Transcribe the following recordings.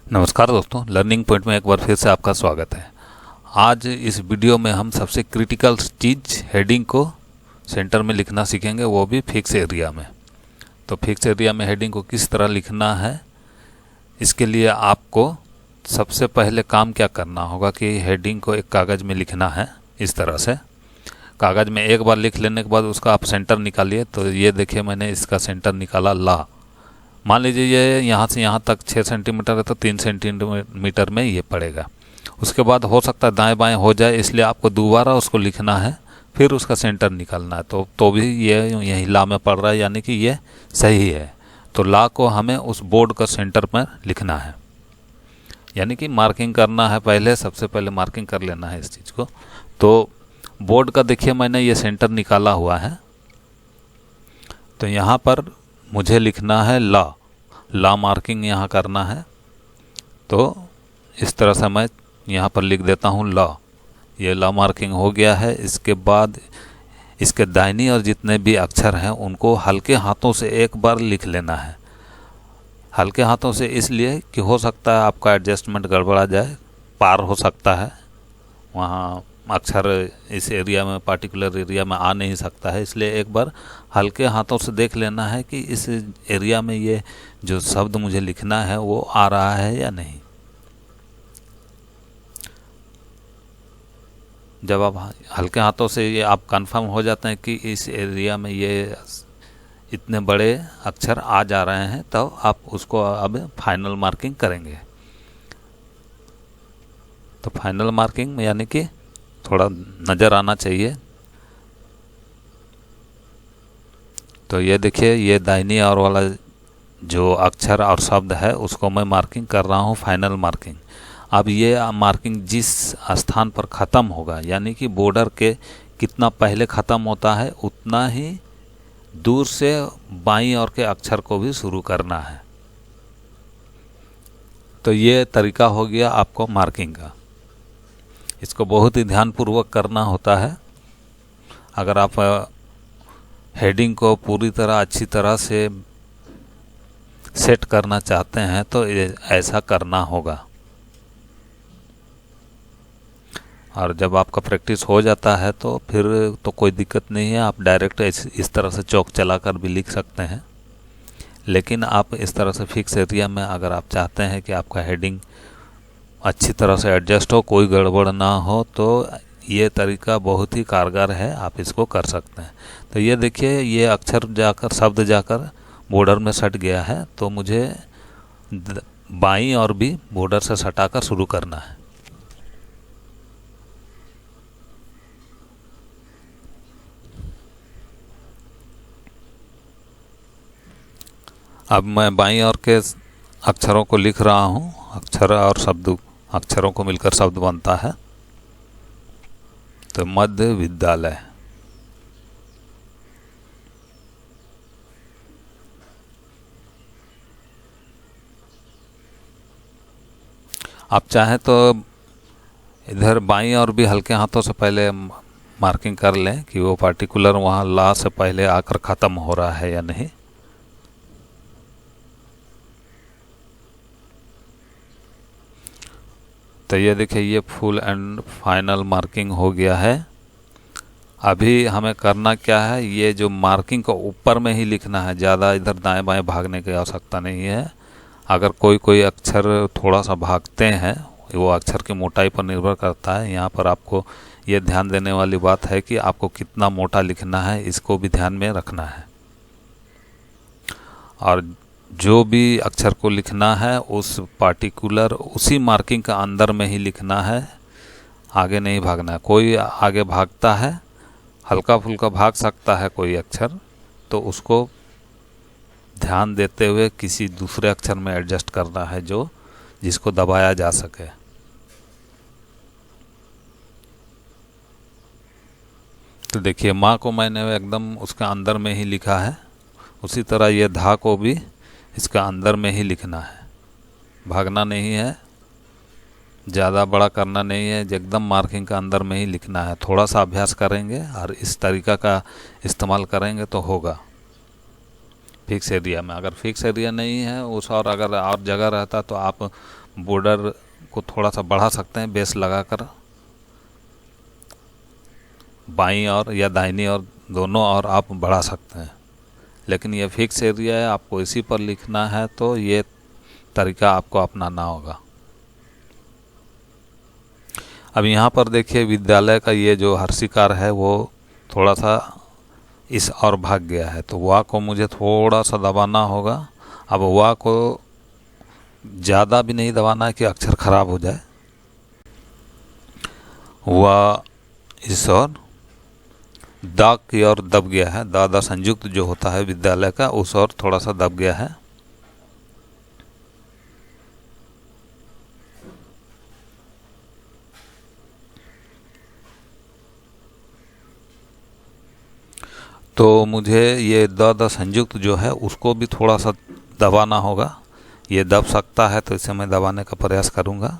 नमस्कार दोस्तों, learning point में एक बार फिर से आपका स्वागत है। आज इस वीडियो में हम सबसे क्रिटिकल चीज़ हेडिंग को सेंटर में लिखना सीखेंगे, वो भी फिक्स एरिया में। तो फिक्स एरिया में हेडिंग को किस तरह लिखना है, इसके लिए आपको सबसे पहले काम क्या करना होगा कि हेडिंग को एक कागज़ में लिखना है। इस तरह से कागज़ में एक बार लिख लेने के बाद उसका आप सेंटर निकालिए। तो ये देखिए, मैंने इसका सेंटर निकाला ला। मान लीजिए ये यहाँ से यहाँ तक 6 सेंटीमीटर है, तो 3 सेंटीमीटर में ये पड़ेगा। उसके बाद हो सकता है दाएं बाएं हो जाए, इसलिए आपको दोबारा उसको लिखना है, फिर उसका सेंटर निकालना है। तो भी ये यही ला में पड़ रहा है, यानी कि ये सही है। तो ला को हमें उस बोर्ड का सेंटर में लिखना है, यानी कि मार्किंग करना है। पहले सबसे पहले मार्किंग कर लेना है इस चीज़ को। तो बोर्ड का देखिए, मैंने ये सेंटर निकाला हुआ है। तो यहाँ पर मुझे लिखना है ला मार्किंग यहाँ करना है। तो इस तरह से मैं यहाँ पर लिख देता हूँ ला। ये ला मार्किंग हो गया है। इसके बाद इसके दाहिनी और जितने भी अक्षर हैं उनको हल्के हाथों से एक बार लिख लेना है। हल्के हाथों से इसलिए कि हो सकता है आपका एडजस्टमेंट गड़बड़ा जाए, पार हो सकता है, वहाँ अक्षर इस एरिया में, पार्टिकुलर एरिया में आ नहीं सकता है। इसलिए एक बार हल्के हाथों से देख लेना है कि इस एरिया में ये जो शब्द मुझे लिखना है वो आ रहा है या नहीं। जब आप हल्के हाथों से ये आप कंफर्म हो जाते हैं कि इस एरिया में ये इतने बड़े अक्षर आ जा रहे हैं, तो आप उसको अब फाइनल मार्किंग करेंगे। तो फाइनल मार्किंग यानी कि थोड़ा नज़र आना चाहिए। तो ये देखिए, ये दाहिनी ओर वाला जो अक्षर और शब्द है उसको मैं मार्किंग कर रहा हूँ, फाइनल मार्किंग। अब ये मार्किंग जिस स्थान पर ख़त्म होगा, यानी कि बॉर्डर के कितना पहले ख़त्म होता है उतना ही दूर से बाईं ओर के अक्षर को भी शुरू करना है। तो ये तरीका हो गया आपको मार्किंग का। इसको बहुत ही ध्यानपूर्वक करना होता है। अगर आप हेडिंग को पूरी तरह अच्छी तरह से सेट करना चाहते हैं तो ऐसा करना होगा। और जब आपका प्रैक्टिस हो जाता है तो फिर तो कोई दिक्कत नहीं है, आप डायरेक्ट इस तरह से चौक चलाकर भी लिख सकते हैं। लेकिन आप इस तरह से फिक्स एरिया में अगर आप चाहते हैं कि आपका हेडिंग अच्छी तरह से एडजस्ट हो, कोई गड़बड़ ना हो, तो ये तरीका बहुत ही कारगर है, आप इसको कर सकते हैं। तो ये देखिए, ये अक्षर जाकर, शब्द जाकर बॉर्डर में सट गया है। तो मुझे बाईं और भी बॉर्डर से सटाकर शुरू करना है। अब मैं बाईं ओर के अक्षरों को लिख रहा हूँ। अक्षर और शब्द, अक्षरों को मिलकर शब्द बनता है। तो मध्य विद्यालय। आप चाहें तो इधर बाईं ओर भी हल्के हाथों से पहले मार्किंग कर लें कि वो पार्टिकुलर वहाँ ला से पहले आकर ख़त्म हो रहा है या नहीं। तो ये देखिए, ये फुल एंड फाइनल मार्किंग हो गया है। अभी हमें करना क्या है, ये जो मार्किंग को ऊपर में ही लिखना है, ज़्यादा इधर दाएं बाएं भागने की आवश्यकता नहीं है। अगर कोई अक्षर थोड़ा सा भागते हैं, वो अक्षर की मोटाई पर निर्भर करता है। यहाँ पर आपको ये ध्यान देने वाली बात है कि आपको कितना मोटा लिखना है, इसको भी ध्यान में रखना है। और जो भी अक्षर को लिखना है उस पार्टिकुलर उसी मार्किंग का अंदर में ही लिखना है, आगे नहीं भागना है। कोई आगे भागता है, हल्का फुल्का भाग सकता है कोई अक्षर, तो उसको ध्यान देते हुए किसी दूसरे अक्षर में एडजस्ट करना है जो जिसको दबाया जा सके। तो देखिए, माँ को मैंने एकदम उसका अंदर में ही लिखा है। उसी तरह ये धा को भी इसका अंदर में ही लिखना है, भागना नहीं है, ज़्यादा बड़ा करना नहीं है, एकदम मार्किंग का अंदर में ही लिखना है। थोड़ा सा अभ्यास करेंगे और इस तरीका का इस्तेमाल करेंगे तो होगा फिक्स एरिया में। अगर फिक्स एरिया नहीं है उस, और अगर और जगह रहता तो आप बॉर्डर को थोड़ा सा बढ़ा सकते हैं बेस लगाकर, बाईं और या दाहिनी और दोनों और आप बढ़ा सकते हैं। लेकिन ये फिक्स एरिया है, आपको इसी पर लिखना है, तो ये तरीका आपको अपनाना होगा। अब यहाँ पर देखिए विद्यालय का ये जो हर्षिकार है वो थोड़ा सा इस और भाग गया है, तो वाह को मुझे थोड़ा सा दबाना होगा। अब वाह को ज़्यादा भी नहीं दबाना है कि अक्षर खराब हो जाए। वाह इस और दा की ओर दब गया है, दादा संयुक्त जो होता है विद्यालय का, उस ओर थोड़ा सा दब गया है। तो मुझे ये द संयुक्त जो है उसको भी थोड़ा सा दबाना होगा। ये दब सकता है तो इसे मैं दबाने का प्रयास करूँगा।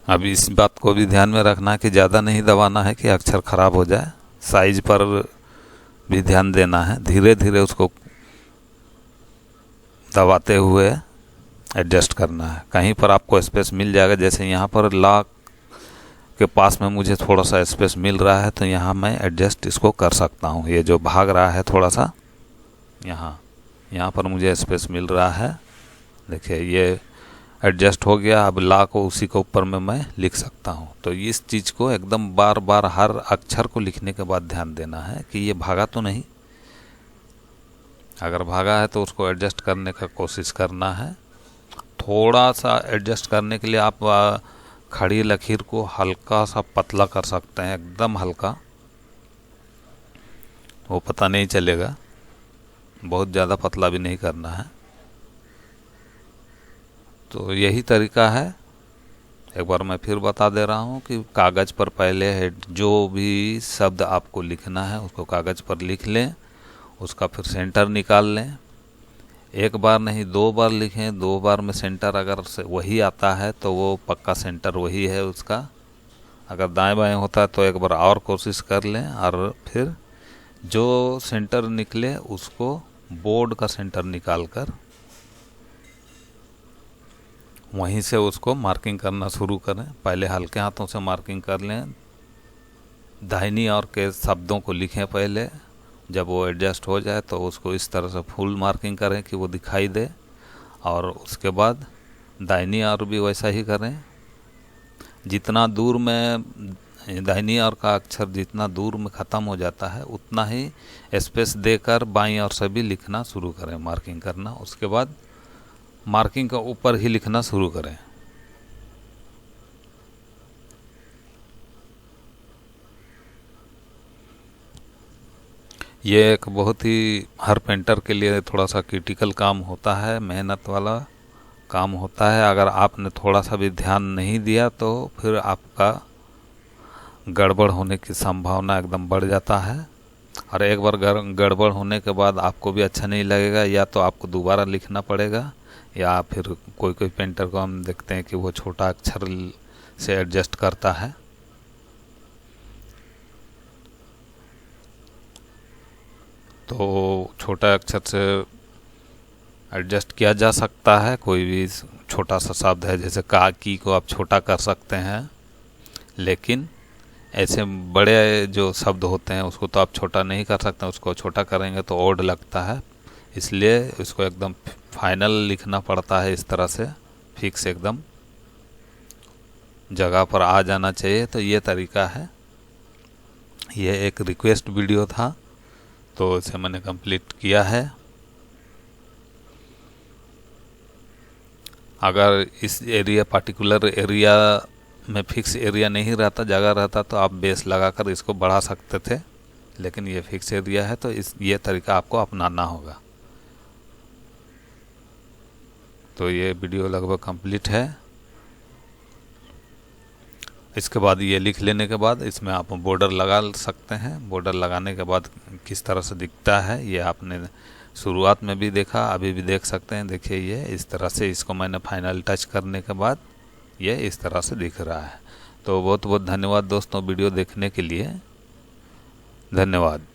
अब इस बात को भी ध्यान में रखना है कि ज़्यादा नहीं दबाना है कि अक्षर ख़राब हो जाए। साइज पर भी ध्यान देना है, धीरे धीरे उसको दबाते हुए एडजस्ट करना है। कहीं पर आपको स्पेस मिल जाएगा, जैसे यहाँ पर ला के पास में मुझे थोड़ा सा स्पेस मिल रहा है तो यहाँ मैं एडजस्ट इसको कर सकता हूँ। ये जो भाग रहा है थोड़ा सा यहाँ पर मुझे स्पेस मिल रहा है, देखिए ये एडजस्ट हो गया। अब ला को उसी के ऊपर में मैं लिख सकता हूँ। तो इस चीज़ को एकदम बार बार हर अक्षर को लिखने के बाद ध्यान देना है कि ये भागा तो नहीं। अगर भागा है तो उसको एडजस्ट करने का कोशिश करना है। थोड़ा सा एडजस्ट करने के लिए आप खड़ी लकीर को हल्का सा पतला कर सकते हैं, एकदम हल्का, वो पता नहीं चलेगा। बहुत ज़्यादा पतला भी नहीं करना है। तो यही तरीका है। एक बार मैं फिर बता दे रहा हूँ कि कागज़ पर पहले जो भी शब्द आपको लिखना है उसको कागज़ पर लिख लें, उसका फिर सेंटर निकाल लें। एक बार नहीं 2 बार लिखें, 2 बार में सेंटर अगर वही आता है तो वो पक्का सेंटर वही है उसका। अगर दाएं बाएं होता है तो एक बार और कोशिश कर लें, और फिर जो सेंटर निकले उसको बोर्ड का सेंटर निकाल कर वहीं से उसको मार्किंग करना शुरू करें। पहले हल्के हाथों से मार्किंग कर लें, दाहिनी ओर के शब्दों को लिखें पहले। जब वो एडजस्ट हो जाए तो उसको इस तरह से फुल मार्किंग करें कि वो दिखाई दे, और उसके बाद दाहिनी ओर भी वैसा ही करें। जितना दूर में दाहिनी ओर का अक्षर जितना दूर में ख़त्म हो जाता है उतना ही स्पेस देकर बाईं ओर से भी लिखना शुरू करें, मार्किंग करना। उसके बाद मार्किंग का ऊपर ही लिखना शुरू करें। ये एक बहुत ही हर पेंटर के लिए थोड़ा सा क्रिटिकल काम होता है, मेहनत वाला काम होता है। अगर आपने थोड़ा सा भी ध्यान नहीं दिया तो फिर आपका गड़बड़ होने की संभावना एकदम बढ़ जाता है। और एक बार गड़बड़ होने के बाद आपको भी अच्छा नहीं लगेगा, या तो आपको दोबारा लिखना पड़ेगा, या फिर कोई पेंटर को हम देखते हैं कि वो छोटा अक्षर से एडजस्ट करता है। तो छोटा अक्षर से एडजस्ट किया जा सकता है। कोई भी छोटा सा शब्द है, जैसे का की को आप छोटा कर सकते हैं, लेकिन ऐसे बड़े जो शब्द होते हैं उसको तो आप छोटा नहीं कर सकते। उसको छोटा करेंगे तो ओड लगता है, इसलिए इसको एकदम फाइनल लिखना पड़ता है। इस तरह से फिक्स एकदम जगह पर आ जाना चाहिए। तो ये तरीका है। ये एक रिक्वेस्ट वीडियो था तो इसे मैंने कंप्लीट किया है। अगर इस पर्टिकुलर एरिया में फिक्स एरिया नहीं रहता, जगह रहता, तो आप बेस लगाकर इसको बढ़ा सकते थे, लेकिन ये फिक्स एरिया है तो ये तरीका आपको अपनाना होगा। तो ये वीडियो लगभग कंप्लीट है। इसके बाद ये लिख लेने के बाद इसमें आप बॉर्डर लगा सकते हैं। बॉर्डर लगाने के बाद किस तरह से दिखता है ये आपने शुरुआत में भी देखा, अभी भी देख सकते हैं। देखिए ये इस तरह से, इसको मैंने फाइनल टच करने के बाद ये इस तरह से दिख रहा है। तो बहुत बहुत धन्यवाद दोस्तों वीडियो देखने के लिए। धन्यवाद।